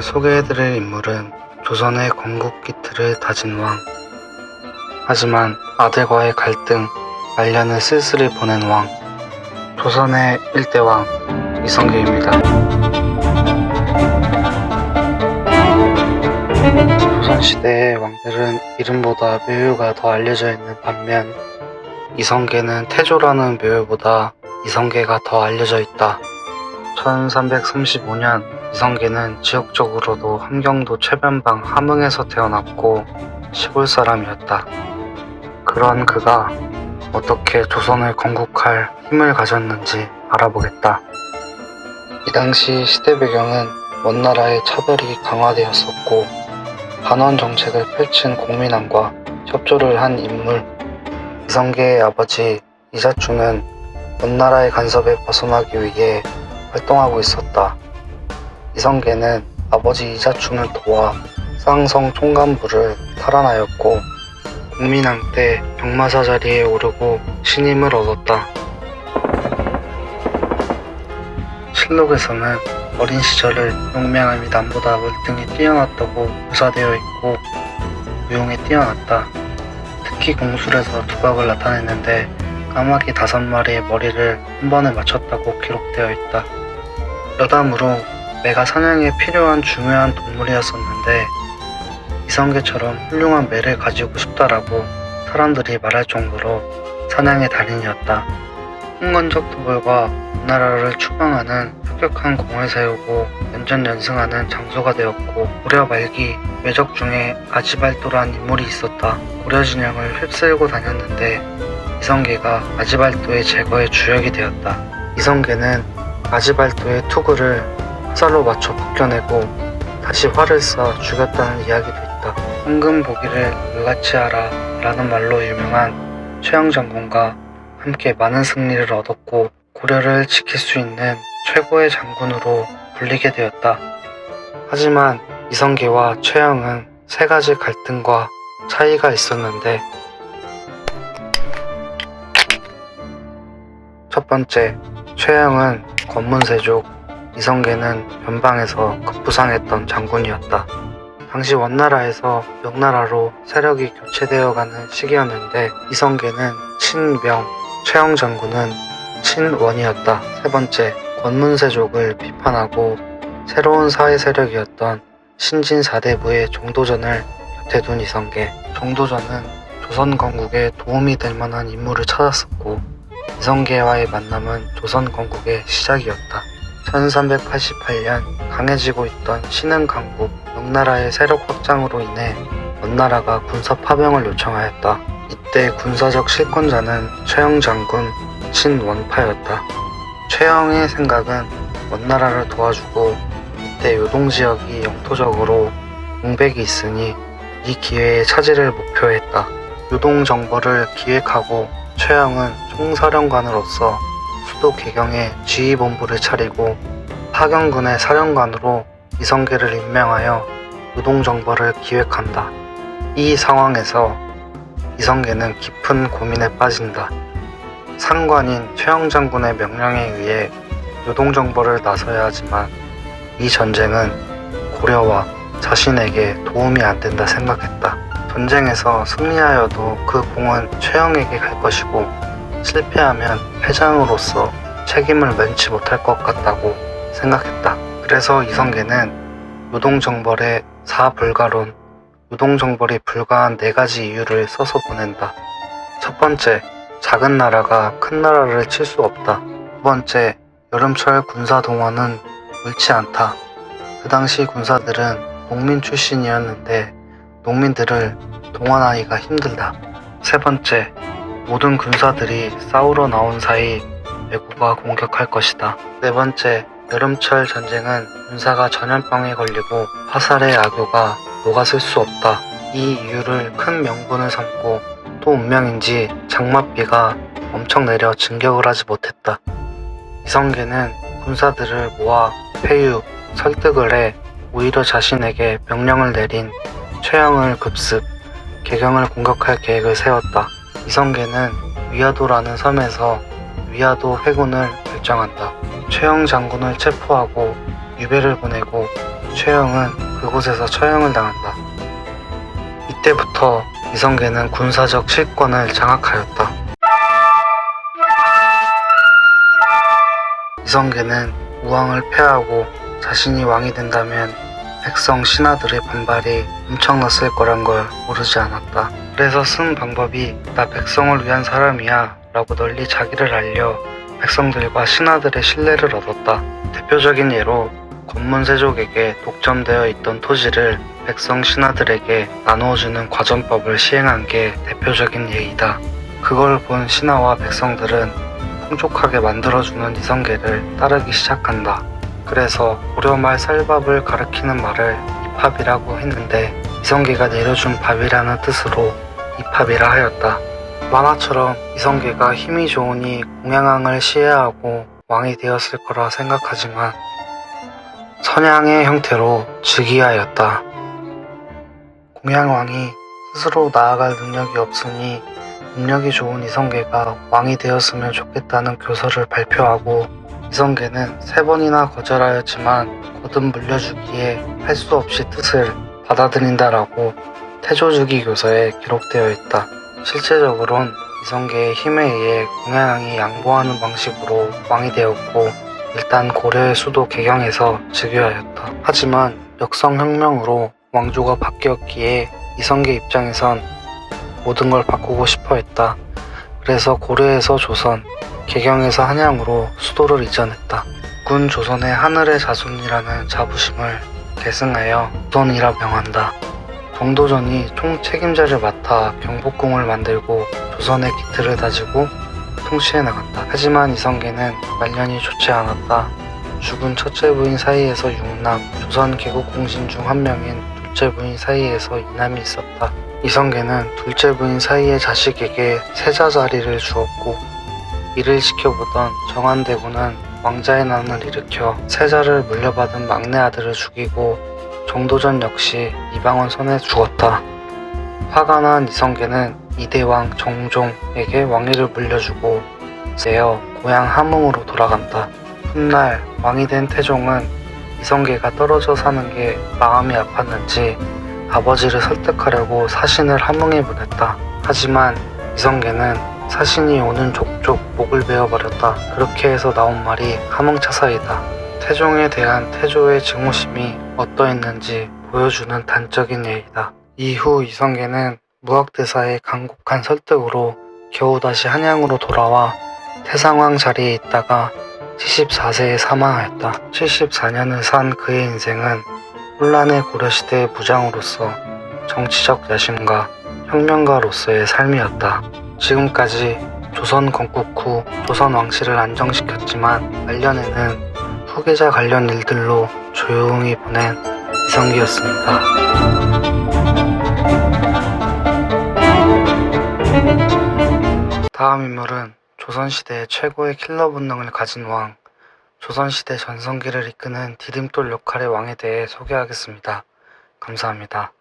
오늘 소개해드릴 인물은 조선의 건국기틀을 다진 왕. 하지만 아들과의 갈등, 말년을 쓸쓸히 보낸 왕. 조선의 1대 왕 이성계입니다. 조선시대의 왕들은 이름보다 묘유가 더 알려져 있는 반면 이성계는 태조라는 묘유보다 이성계가 더 알려져 있다. 1335년 이성계는 지역적으로도 함경도 최변방 함흥에서 태어났고 시골 사람이었다. 그런 그가 어떻게 조선을 건국할 힘을 가졌는지 알아보겠다. 이 당시 시대 배경은 먼나라의 차별이 강화되었었고 반원 정책을 펼친 공민왕과 협조를 한 인물 이성계의 아버지 이자충은 먼나라의 간섭에 벗어나기 위해 활동하고 있었다. 이성계는 아버지 이자충을 도와 쌍성 총간부를 탈환하였고 공민왕 때 병마사 자리에 오르고 신임을 얻었다. 실록에서는 어린 시절을 용맹함이 남보다 월등히 뛰어났다고 묘사되어 있고 무용에 뛰어났다. 특히 공술에서 두각을 나타냈는데 까마귀 5마리의 머리를 한 번에 맞췄다고 기록되어 있다. 여담으로 매가 사냥에 필요한 중요한 동물이었었는데 이성계처럼 훌륭한 매를 가지고 싶다라고 사람들이 말할 정도로 사냥의 달인이었다. 흥건적 도벌과 나라를 추방하는 혁혁한 공을 세우고 연전연승하는 장소가 되었고 고려 말기 외적 중에 아지발도란 인물이 있었다. 고려 진영을 휩쓸고 다녔는데 이성계가 아지발도의 제거의 주역이 되었다. 이성계는 아지발도의 투구를 화살로 맞춰 벗겨내고 다시 활을 쏴 죽였다는 이야기도 있다. 황금 보기를 물같이 하라 라는 말로 유명한 최영 장군과 함께 많은 승리를 얻었고 고려를 지킬 수 있는 최고의 장군으로 불리게 되었다. 하지만 이성계와 최영은 3가지 갈등과 차이가 있었는데 첫 번째, 최영은 권문세족, 이성계는 변방에서 급부상했던 장군이었다. 당시 원나라에서 명나라로 세력이 교체되어가는 시기였는데 이성계는 친명, 최영 장군은 친원이었다. 세 번째, 권문세족을 비판하고 새로운 사회 세력이었던 신진 4대부의 정도전을 곁에 둔 이성계. 정도전은 조선 건국에 도움이 될 만한 인물을 찾았었고 이성계와의 만남은 조선 건국의 시작이었다. 1388년 강해지고 있던 신흥 강국 명나라의 세력 확장으로 인해 원나라가 군사 파병을 요청하였다. 이때 군사적 실권자는 최영 장군 친원파였다. 최영의 생각은 원나라를 도와주고 이때 요동지역이 영토적으로 공백이 있으니 이 기회에 차지를 목표했다. 요동정벌을 기획하고 최영은 총사령관으로서 수도 개경에 지휘본부를 차리고 파경군의 사령관으로 이성계를 임명하여 요동정벌을 기획한다. 이 상황에서 이성계는 깊은 고민에 빠진다. 상관인 최영 장군의 명령에 의해 요동정벌을 나서야 하지만 이 전쟁은 고려와 자신에게 도움이 안 된다 생각했다. 전쟁에서 승리하여도 그 공은 최영에게 갈 것이고 실패하면 패장으로서 책임을 면치 못할 것 같다고 생각했다. 그래서 이성계는 요동정벌의 사불가론, 요동정벌이 불가한 4가지 이유를 써서 보낸다. 첫 번째, 작은 나라가 큰 나라를 칠 수 없다. 두 번째, 여름철 군사 동원은 옳지 않다. 그 당시 군사들은 농민 출신이었는데 농민들을 동원하기가 힘들다. 세 번째, 모든 군사들이 싸우러 나온 사이 왜구가 공격할 것이다. 네 번째, 여름철 전쟁은 군사가 전염병에 걸리고 화살의 악효가 녹아설 수 없다. 이 이유를 큰 명분을 삼고 또 운명인지 장맛비가 엄청 내려 진격을 하지 못했다. 이성계는 군사들을 모아 회유, 설득을 해 오히려 자신에게 명령을 내린 최영을 급습, 개경을 공격할 계획을 세웠다. 이성계는 위화도라는 섬에서 위화도 회군을 결정한다. 최영 장군을 체포하고 유배를 보내고 최영은 그곳에서 처형을 당한다. 이때부터 이성계는 군사적 실권을 장악하였다. 이성계는 우왕을 패하고 자신이 왕이 된다면 백성 신하들의 반발이 엄청났을 거란 걸 모르지 않았다. 그래서 쓴 방법이 나 백성을 위한 사람이야 라고 널리 자기를 알려 백성들과 신하들의 신뢰를 얻었다. 대표적인 예로 권문세족에게 독점되어 있던 토지를 백성 신하들에게 나누어주는 과전법을 시행한 게 대표적인 예이다. 그걸 본 신하와 백성들은 풍족하게 만들어주는 이성계를 따르기 시작한다. 그래서 우려말 쌀밥을 가리키는 말을 이팝이라고 했는데 이성계가 내려준 밥이라는 뜻으로 이팝이라 하였다. 만화처럼 이성계가 힘이 좋으니 공양왕을 시해하고 왕이 되었을 거라 생각하지만 선양의 형태로 즉위하였다. 공양왕이 스스로 나아갈 능력이 없으니 능력이 좋은 이성계가 왕이 되었으면 좋겠다는 교서를 발표하고 이성계는 3번이나 거절하였지만 거듭 물려주기에 할 수 없이 뜻을 받아들인다라고 태조주기 교서에 기록되어 있다. 실제적으론 이성계의 힘에 의해 공양왕이 양보하는 방식으로 왕이 되었고 일단 고려의 수도 개경에서 즉위하였다. 하지만 역성혁명으로 왕조가 바뀌었기에 이성계 입장에선 모든 걸 바꾸고 싶어 했다. 그래서 고려에서 조선, 개경에서 한양으로 수도를 이전했다. 군 조선의 하늘의 자손이라는 자부심을 계승하여 조선이라 명한다. 정도전이 총책임자를 맡아 경복궁을 만들고 조선의 기틀을 다지고 통치해 나간다. 하지만 이성계는 말년이 좋지 않았다. 죽은 첫째 부인 사이에서 육남, 조선 개국공신 중 한 명인 둘째 부인 사이에서 이남이 있었다. 이성계는 둘째 부인 사이의 자식에게 세자 자리를 주었고 이를 지켜보던 정한대군은 왕자의 난을 일으켜 세자를 물려받은 막내 아들을 죽이고 정도전 역시 이방원 손에 죽었다. 화가 난 이성계는 이대왕 정종에게 왕위를 물려주고 내어 고향 함흥으로 돌아간다. 훗날 왕이 된 태종은 이성계가 떨어져 사는 게 마음이 아팠는지 아버지를 설득하려고 사신을 함흥에 보냈다. 하지만 이성계는 사신이 오는 족족 목을 베어버렸다. 그렇게 해서 나온 말이 함흥차사이다. 태종에 대한 태조의 증오심이 어떠했는지 보여주는 단적인 예이다. 이후 이성계는 무학대사의 간곡한 설득으로 겨우 다시 한양으로 돌아와 태상왕 자리에 있다가 74세에 사망하였다. 74년을 산 그의 인생은 혼란의 고려시대의 무장으로서 정치적 야심과 혁명가로서의 삶이었다. 지금까지 조선 건국 후 조선 왕실을 안정시켰지만 말년에는 후계자 관련 일들로 조용히 보낸 이성계였습니다. 다음 인물은 조선시대의 최고의 킬러 본능을 가진 왕, 조선시대 전성기를 이끄는 디딤돌 역할의 왕에 대해 소개하겠습니다. 감사합니다.